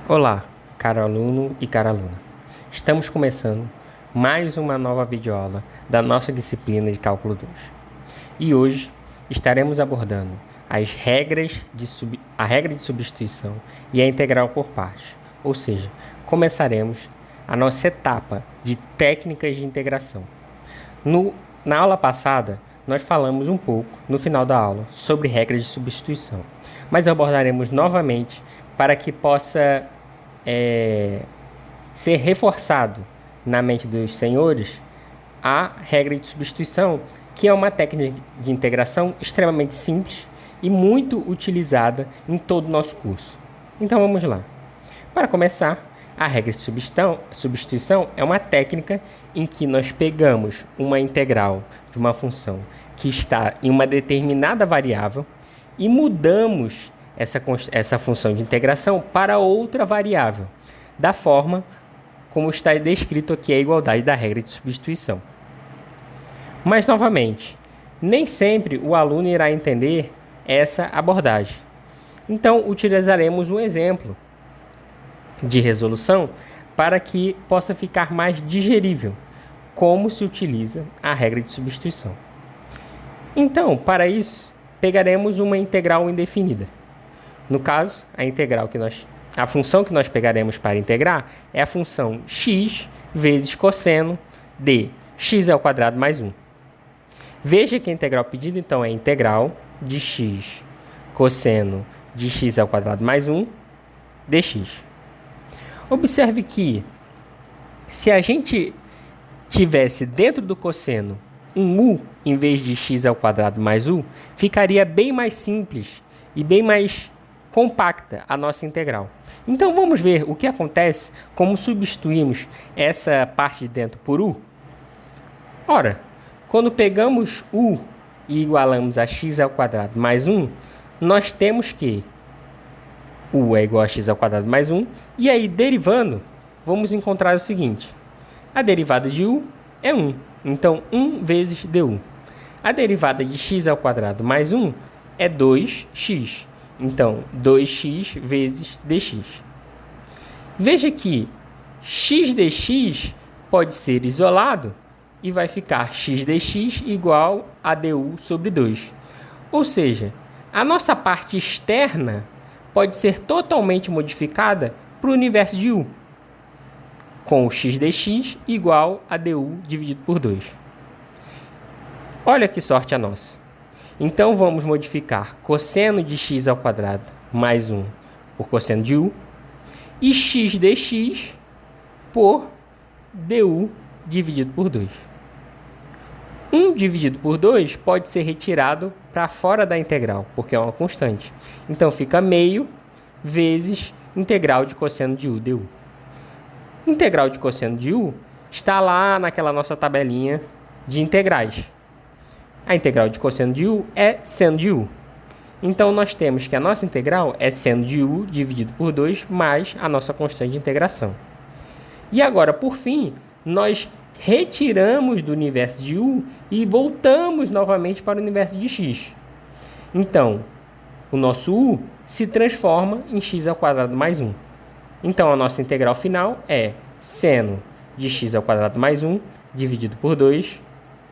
Olá, caro aluno e cara aluna. Estamos começando mais uma nova videoaula da nossa disciplina de Cálculo 2. E hoje estaremos abordando a regra de substituição e a integral por partes. Ou seja, começaremos a nossa etapa de técnicas de integração. Na aula passada, nós falamos um pouco, no final da aula, sobre regras de substituição. Mas abordaremos novamente para que possa ser reforçado na mente dos senhores a regra de substituição, que é uma técnica de integração extremamente simples e muito utilizada em todo o nosso curso. Então vamos lá. Para começar, a regra de substituição é uma técnica em que nós pegamos uma integral de uma função que está em uma determinada variável e mudamos essa função de integração para outra variável, da forma como está descrito aqui a igualdade da regra de substituição. Mas, novamente, nem sempre o aluno irá entender essa abordagem. Então, utilizaremos um exemplo de resolução para que possa ficar mais digerível como se utiliza a regra de substituição. Então, para isso, pegaremos uma integral indefinida. No caso, a função que nós pegaremos para integrar é a função x vezes cosseno de x ao quadrado mais 1. Veja que a integral pedida, então, é a integral de x cosseno de x ao quadrado mais 1 dx. Observe que, se a gente tivesse dentro do cosseno um u em vez de x ao quadrado mais 1, ficaria bem mais simples e bem mais compacta a nossa integral. Então vamos ver o que acontece como substituímos essa parte de dentro por u. Ora, quando pegamos u e igualamos a x ao quadrado mais 1, nós temos que u é igual a x ao quadrado mais 1, e aí derivando, vamos encontrar o seguinte: a derivada de u é 1, então 1 vezes du. A derivada de x ao quadrado mais 1 é 2x, então 2x vezes dx. Veja que x dx pode ser isolado e vai ficar x dx igual a du sobre 2. Ou seja, a nossa parte externa pode ser totalmente modificada para o universo de u, com o x dx igual a du dividido por 2. Olha que sorte a nossa. Então, vamos modificar cosseno de x ao quadrado mais 1 por cosseno de u e x dx por du dividido por 2. 1 dividido por 2 pode ser retirado para fora da integral, porque é uma constante. Então, fica meio vezes integral de cosseno de u du. Integral de cosseno de u está lá naquela nossa tabelinha de integrais. A integral de cosseno de u é seno de u. Então, nós temos que a nossa integral é seno de u dividido por 2 mais a nossa constante de integração. E agora, por fim, nós retiramos do universo de u e voltamos novamente para o universo de x. Então, o nosso u se transforma em x ao quadrado mais 1. Então, a nossa integral final é seno de x ao quadrado mais 1 dividido por 2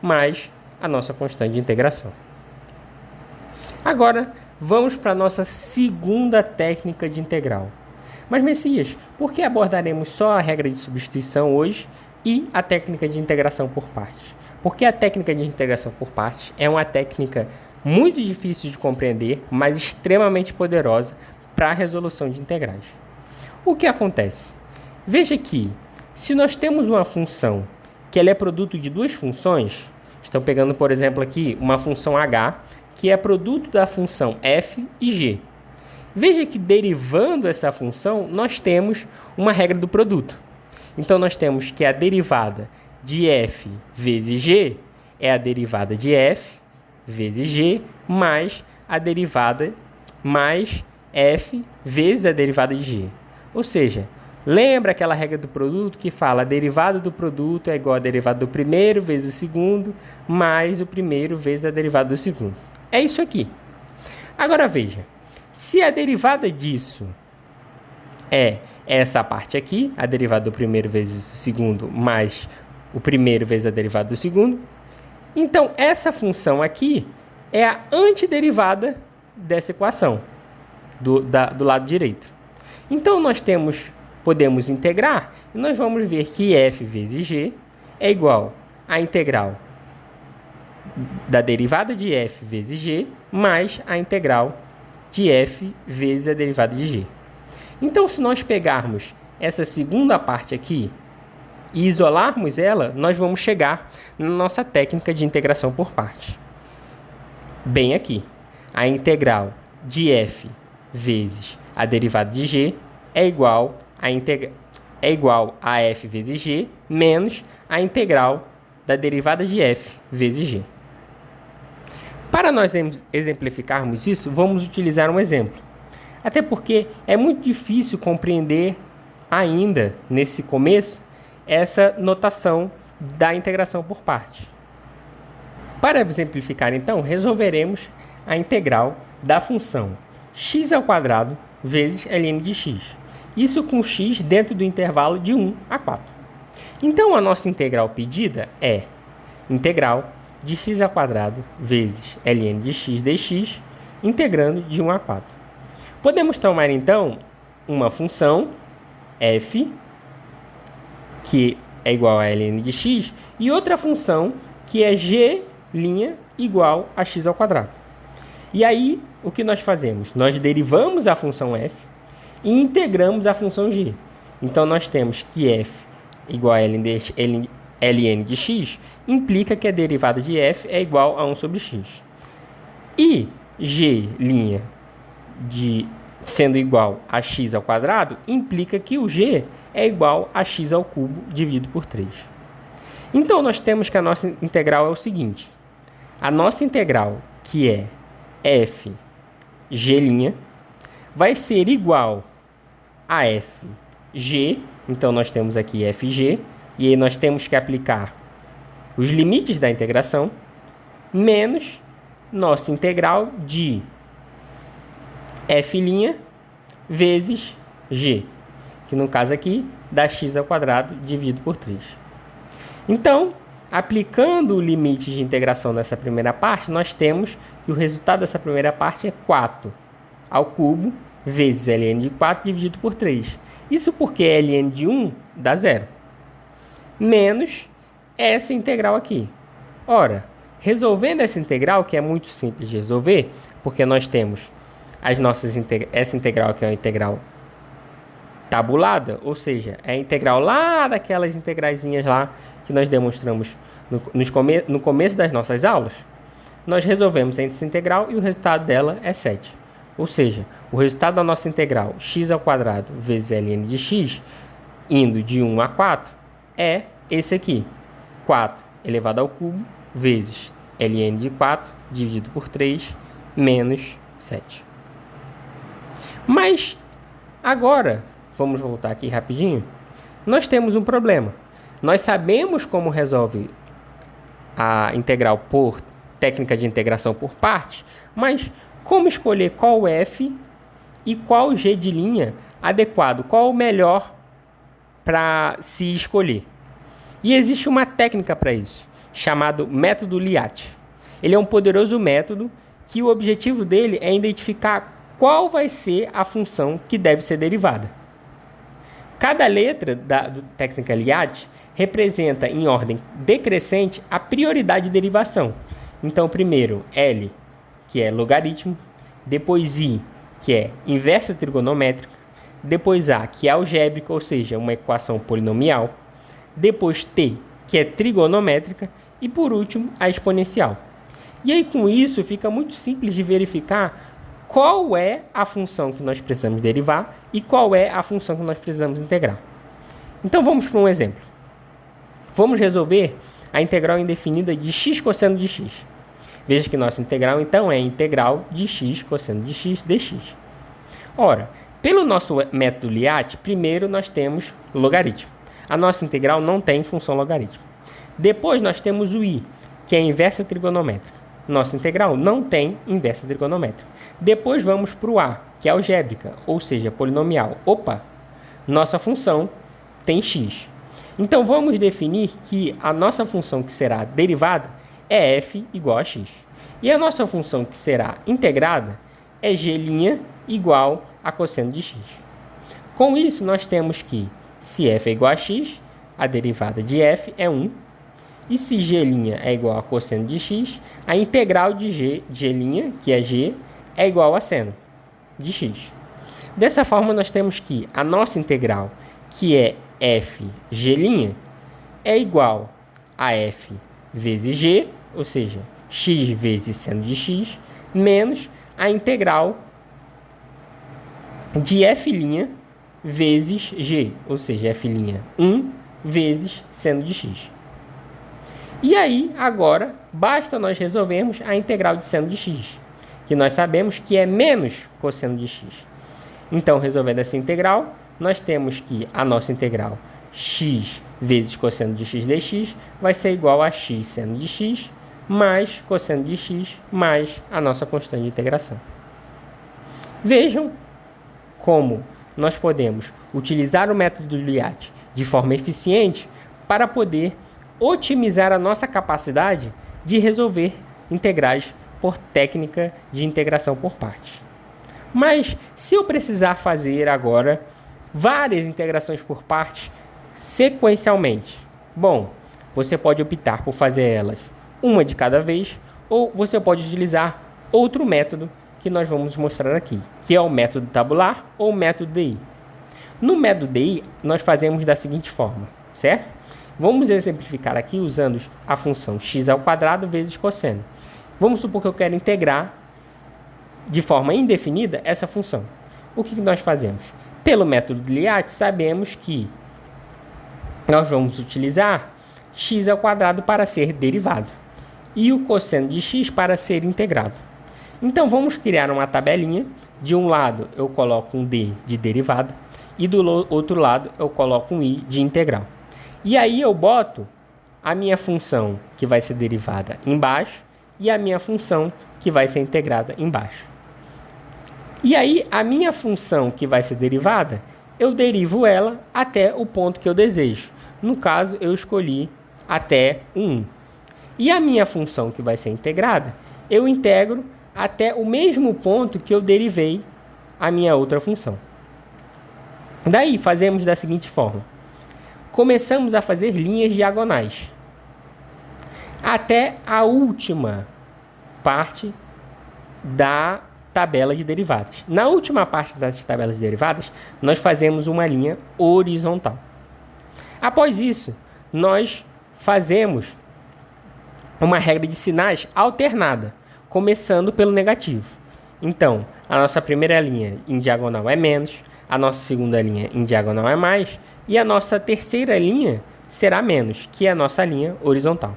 mais a nossa constante de integração. Agora, vamos para a nossa segunda técnica de integral. Mas, Messias, por que abordaremos só a regra de substituição hoje e a técnica de integração por partes? Porque a técnica de integração por partes é uma técnica muito difícil de compreender, mas extremamente poderosa para a resolução de integrais. O que acontece? Veja que, se nós temos uma função que ela é produto de duas funções, estão pegando, por exemplo, aqui uma função h, que é produto da função f e g. Veja que, derivando essa função, nós temos uma regra do produto. Então, nós temos que a derivada de f vezes g é a derivada de f vezes g mais a derivada mais f vezes a derivada de g. Ou seja, lembra aquela regra do produto que fala a derivada do produto é igual a derivada do primeiro vezes o segundo mais o primeiro vezes a derivada do segundo. É isso aqui. Agora veja, se a derivada disso é essa parte aqui, a derivada do primeiro vezes o segundo, mais o primeiro vezes a derivada do segundo. Então, essa função aqui é a antiderivada dessa equação, do lado direito. Então, nós podemos integrar, e nós vamos ver que f vezes g é igual à integral da derivada de f vezes g, mais a integral de f vezes a derivada de g. Então, se nós pegarmos essa segunda parte aqui e isolarmos ela, nós vamos chegar na nossa técnica de integração por partes. Bem aqui, a integral de f vezes a derivada de g é igual a f vezes g menos a integral da derivada de f vezes g. Para nós exemplificarmos isso, vamos utilizar um exemplo. Até porque é muito difícil compreender ainda, nesse começo, essa notação da integração por partes. Para exemplificar, então, resolveremos a integral da função x² vezes ln de x. Isso com x dentro do intervalo de 1 a 4. Então, a nossa integral pedida é integral de x² vezes ln de x dx, integrando de 1 a 4. Podemos tomar, então, uma função f, que é igual a ln de x, e outra função, que é g' igual a x². E aí, o que nós fazemos? Nós derivamos a função f e integramos a função g. Então, nós temos que f igual a ln de x implica que a derivada de f é igual a 1 sobre x. E g' sendo igual a x² implica que o g é igual a x² dividido por 3. Então, nós temos que a nossa integral é o seguinte. A nossa integral, que é f g', vai ser igual a fg. Então, nós temos aqui fg. E aí nós temos que aplicar os limites da integração, menos nossa integral de f' vezes g, que no caso aqui dá x² dividido por 3. Então, aplicando o limite de integração nessa primeira parte, nós temos que o resultado dessa primeira parte é 4 ao cubo vezes ln de 4 dividido por 3. Isso porque ln de 1 dá 0. Menos essa integral aqui. Ora, resolvendo essa integral, que é muito simples de resolver, porque nós temos essa integral aqui é uma integral tabulada, ou seja, é a integral lá daquelas integraizinhas lá que nós demonstramos no começo das nossas aulas. Nós resolvemos essa integral e o resultado dela é 7. Ou seja, o resultado da nossa integral x² vezes ln de x, indo de 1 a 4, é esse aqui, 4 elevado ao cubo vezes ln de 4 dividido por 3 menos 7. Mas agora, vamos voltar aqui rapidinho, nós temos um problema. Nós sabemos como resolve a integral por técnica de integração por partes, mas como escolher qual f e qual g' adequado, qual o melhor para se escolher? E existe uma técnica para isso, chamado método LIAT. Ele é um poderoso método que o objetivo dele é identificar qual vai ser a função que deve ser derivada. Cada letra da técnica LIAT representa em ordem decrescente a prioridade de derivação. Então, primeiro L, que é logaritmo, depois I, que é inversa trigonométrica, depois A, que é algébrica, ou seja, uma equação polinomial, depois T, que é trigonométrica, e por último, a exponencial. E aí, com isso, fica muito simples de verificar qual é a função que nós precisamos derivar e qual é a função que nós precisamos integrar. Então, vamos para um exemplo. Vamos resolver a integral indefinida de x cosseno de x. Veja que nossa integral, então, é a integral de x cosseno de x dx. Ora, pelo nosso método LIAT, primeiro nós temos logaritmo. A nossa integral não tem função logarítmica. Depois nós temos o I, que é a inversa trigonométrica. Nossa integral não tem inversa trigonométrica. Depois vamos para o A, que é algébrica, ou seja, polinomial. Opa, Nossa função tem x. Então, vamos definir que a nossa função que será derivada é f igual a x. E a nossa função que será integrada é g' igual a cosseno de x. Com isso, nós temos que, se f é igual a x, a derivada de f é 1. E se g' é igual a cosseno de x, a integral de g', que é g, é igual a seno de x. Dessa forma, nós temos que a nossa integral, que é f g', é igual a f vezes g, ou seja, x vezes seno de x, menos a integral de f' vezes g, ou seja, f' 1 vezes seno de x. E aí, agora, basta nós resolvermos a integral de seno de x, que nós sabemos que é menos cosseno de x. Então, resolvendo essa integral, nós temos que a nossa integral x vezes cosseno de x dx vai ser igual a x seno de x mais cosseno de x mais a nossa constante de integração. Vejam como nós podemos utilizar o método do Liat de forma eficiente para poder otimizar a nossa capacidade de resolver integrais por técnica de integração por partes. Mas, se eu precisar fazer agora várias integrações por partes sequencialmente, bom, você pode optar por fazer elas uma de cada vez, ou você pode utilizar outro método que nós vamos mostrar aqui, que é o método tabular ou o método DI. No método DI, nós fazemos da seguinte forma, certo? Vamos exemplificar aqui usando a função x² vezes cosseno. Vamos supor que eu quero integrar de forma indefinida essa função. O que nós fazemos? Pelo método de Liat, sabemos que nós vamos utilizar x² para ser derivado e o cosseno de x para ser integrado. Então, vamos criar uma tabelinha. De um lado, eu coloco um d de derivada e do outro lado, eu coloco um i de integral. E aí, eu boto a minha função que vai ser derivada embaixo e a minha função que vai ser integrada embaixo. E aí, a minha função que vai ser derivada, eu derivo ela até o ponto que eu desejo. No caso, eu escolhi até 1. E a minha função que vai ser integrada, eu integro até o mesmo ponto que eu derivei a minha outra função. Daí, fazemos da seguinte forma. Começamos a fazer linhas diagonais até a última parte da tabela de derivadas. Na última parte das tabelas de derivadas, nós fazemos uma linha horizontal. Após isso, nós fazemos uma regra de sinais alternada, começando pelo negativo. Então, a nossa primeira linha em diagonal é menos, a nossa segunda linha em diagonal é mais, e a nossa terceira linha será menos, que é a nossa linha horizontal.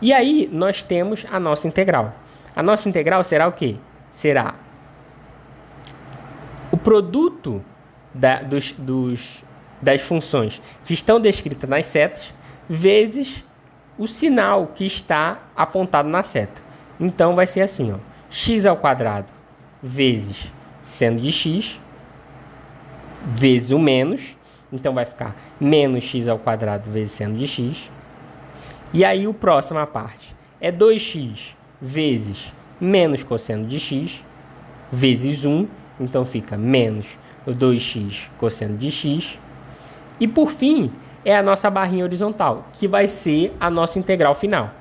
E aí, nós temos a nossa integral. A nossa integral será o quê? Será o produto das funções que estão descritas nas setas vezes o sinal que está apontado na seta. Então, vai ser assim, ó, x² vezes seno de x vezes o menos. Então, vai ficar menos x² vezes seno de x. E aí, a próxima parte é 2x vezes menos cosseno de x vezes 1. Então, fica menos 2x cosseno de x. E, por fim, é a nossa barrinha horizontal, que vai ser a nossa integral final.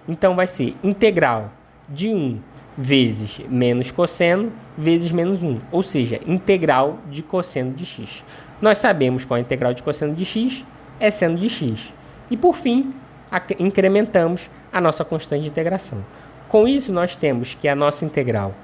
Então, vai ser integral de 1 vezes menos cosseno vezes menos 1. Ou seja, integral de cosseno de x. Nós sabemos qual é a integral de cosseno de x é seno de x. E, por fim, incrementamos a nossa constante de integração. Com isso, nós temos que a nossa integral,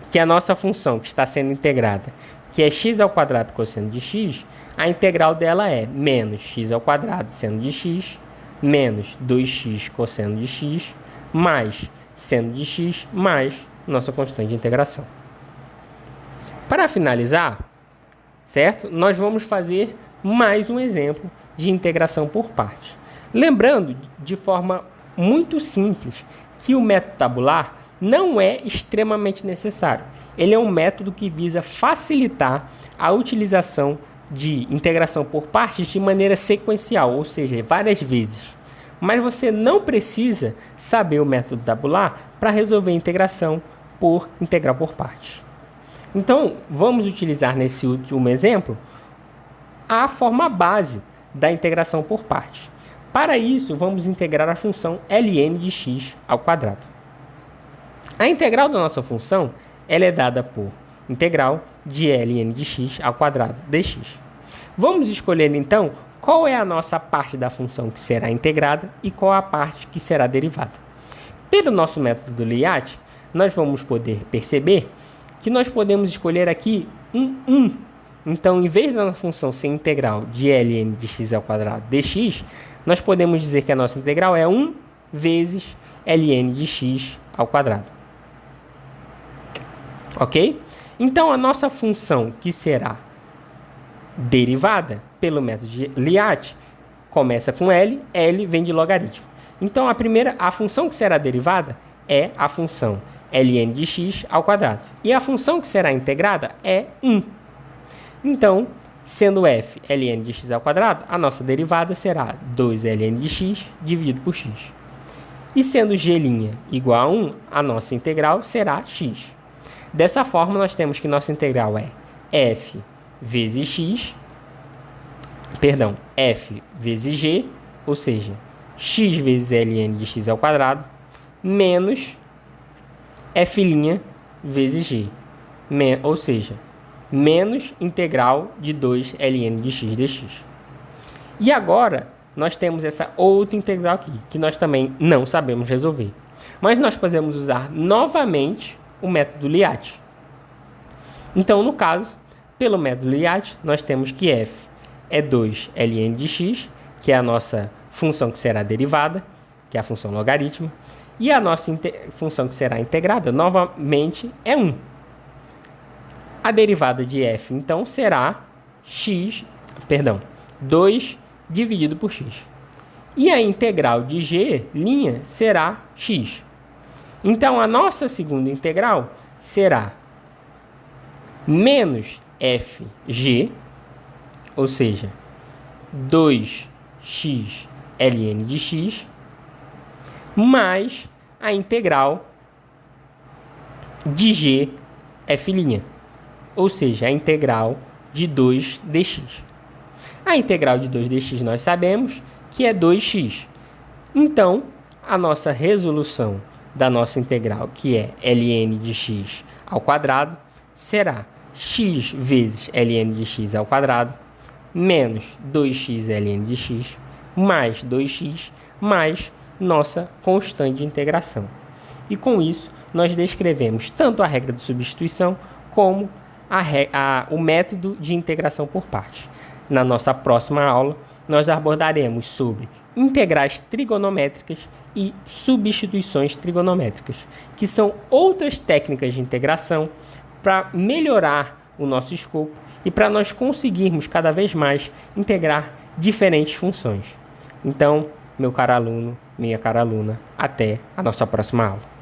que a nossa função que está sendo integrada, que é x² cosseno de x, a integral dela é menos x² seno de x, menos 2x cosseno de x, mais seno de x, mais nossa constante de integração. Para finalizar, certo? Nós vamos fazer mais um exemplo de integração por partes. Lembrando, de forma muito simples, que o método tabular não é extremamente necessário. Ele é um método que visa facilitar a utilização de integração por partes de maneira sequencial, ou seja, várias vezes. Mas você não precisa saber o método tabular para resolver a integração por integral por partes. Então, vamos utilizar nesse último exemplo a forma base da integração por partes. Para isso, vamos integrar a função ln de x ao quadrado. A integral da nossa função ela é dada por integral de ln de x ao quadrado dx. Vamos escolher, então, qual é a nossa parte da função que será integrada e qual a parte que será derivada. Pelo nosso método Liat, nós vamos poder perceber que nós podemos escolher aqui um. Então, em vez da nossa função ser integral de ln de x ao quadrado dx, nós podemos dizer que a nossa integral é 1 vezes ln de x ao quadrado. Ok? Então, a nossa função que será derivada pelo método de Liat começa com L vem de logaritmo. Então, a função que será derivada é a função ln de x ao quadrado. E a função que será integrada é 1. Então, sendo f ln de x ao quadrado, a nossa derivada será 2ln de x dividido por x. E sendo g' igual a 1, a nossa integral será x. Dessa forma, nós temos que nossa integral é f vezes g, ou seja, x vezes ln de x ao quadrado, menos f' vezes g, ou seja, menos integral de 2ln de x dx. E agora, nós temos essa outra integral aqui, que nós também não sabemos resolver. Mas nós podemos usar novamente o método Liat. Então, no caso, pelo método Liat, nós temos que f é 2ln de x, que é a nossa função que será derivada, que é a função logarítmica, e a nossa função que será integrada, novamente, é 1. A derivada de f, então, será 2 dividido por x. E a integral de g' será x. Então, a nossa segunda integral será menos fg, ou seja, 2x ln de x, mais a integral de g f', ou seja, a integral de 2 dx. A integral de 2 dx nós sabemos que é 2x. Então, a nossa resolução da nossa integral, que é ln de x ao quadrado, será x vezes ln de x ao quadrado, menos 2x ln de x, mais 2x, mais nossa constante de integração. E com isso, nós descrevemos tanto a regra de substituição como o método de integração por partes. Na nossa próxima aula, nós abordaremos sobre integrais trigonométricas e substituições trigonométricas, que são outras técnicas de integração para melhorar o nosso escopo e para nós conseguirmos cada vez mais integrar diferentes funções. Então, meu caro aluno, minha cara aluna, até a nossa próxima aula.